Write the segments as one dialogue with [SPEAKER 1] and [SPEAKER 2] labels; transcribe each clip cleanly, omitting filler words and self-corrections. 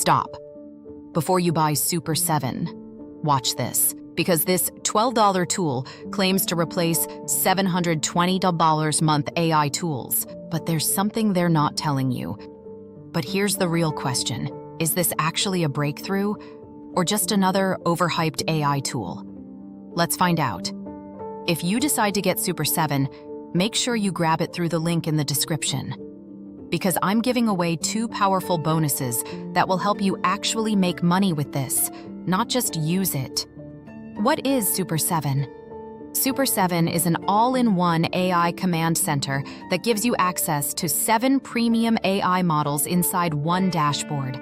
[SPEAKER 1] Stop. Before you buy Super 7, watch this, because this $12 tool claims to replace $720 month AI tools. But there's something they're not telling you. But here's the real question. Is this actually a breakthrough or just another overhyped AI tool? Let's find out. If you decide to get Super 7, make sure you grab it through the link in the description, because I'm giving away 2 powerful bonuses that will help you actually make money with this, not just use it. What is Super 7? Super 7 is an all-in-one AI command center that gives you access to 7 premium AI models inside one dashboard.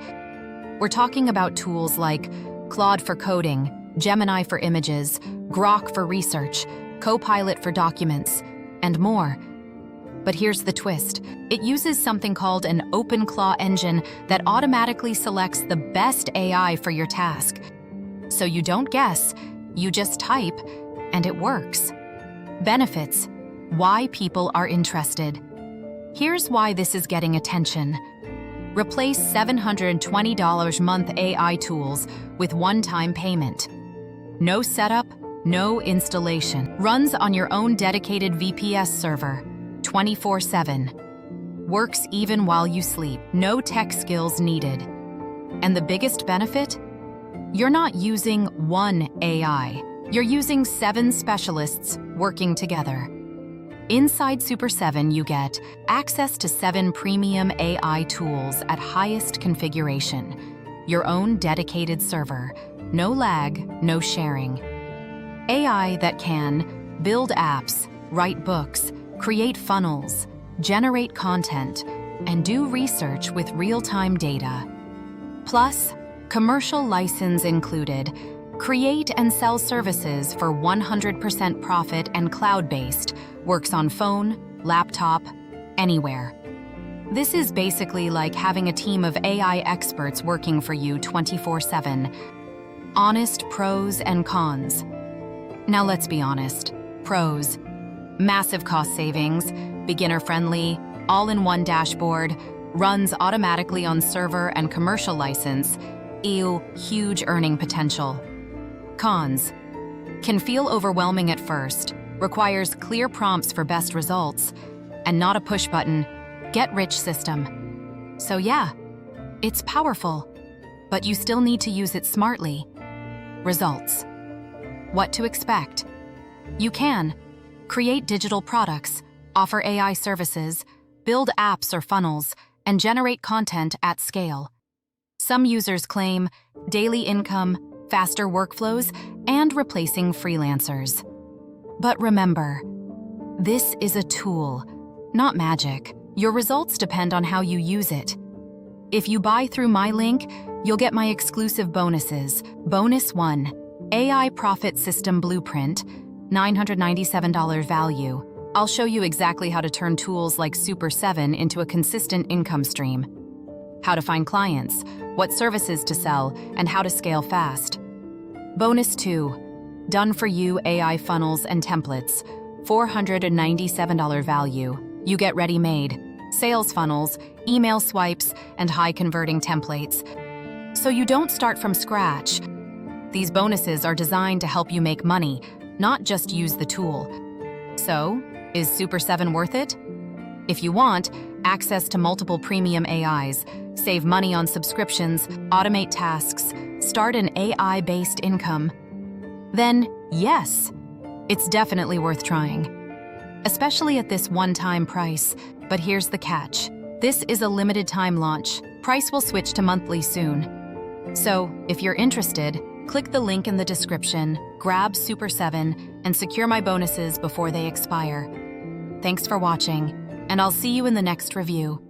[SPEAKER 1] We're talking about tools like Claude for coding, Gemini for images, Grok for research, Copilot for documents, and more. But here's the twist. It uses something called an OpenClaw engine that automatically selects the best AI for your task. So you don't guess, you just type, and it works. Benefits. Why people are interested. Here's why this is getting attention. Replace $720 month AI tools with one-time payment. No setup, no installation. Runs on your own dedicated VPS server, 24/7. Works even while you sleep. No tech skills needed. And the biggest benefit? You're not using one AI. You're using 7 specialists working together. Inside Super 7, you get access to 7 premium AI tools at highest configuration. Your own dedicated server. No lag, no sharing. AI that can build apps, write books, create funnels, generate content, and do research with real-time data. Plus, commercial license included. Create and sell services for 100% profit and cloud-based. Works on phone, laptop, anywhere. This is basically like having a team of AI experts working for you 24/7. Honest pros and cons. Now let's be honest. Pros. Massive cost savings, beginner-friendly, all-in-one dashboard, runs automatically on server and commercial license. Ew, huge earning potential. Cons. Can feel overwhelming at first, requires clear prompts for best results, and not a push-button, get-rich system. So yeah, it's powerful, but you still need to use it smartly. Results. What to expect? You can create digital products, offer AI services, build apps or funnels, and generate content at scale. Some users claim daily income, faster workflows, and replacing freelancers. But remember, this is a tool, not magic. Your results depend on how you use it. If you buy through my link, you'll get my exclusive bonuses. Bonus 1, AI Profit System Blueprint, $997 value. I'll show you exactly how to turn tools like Super 7 into a consistent income stream. How to find clients, what services to sell, and how to scale fast. Bonus 2, Done For You AI Funnels and Templates, $497 value. You get ready-made, sales funnels, email swipes, and high-converting templates. So you don't start from scratch. These bonuses are designed to help you make money, not just use the tool. So, is Super 7 worth it? If you want access to multiple premium AIs, save money on subscriptions, automate tasks, start an AI-based income, then yes, it's definitely worth trying. Especially at this one-time price. But here's the catch. This is a limited-time launch. Price will switch to monthly soon. So, if you're interested, click the link in the description, grab Super 7, and secure my bonuses before they expire. Thanks for watching, and I'll see you in the next review.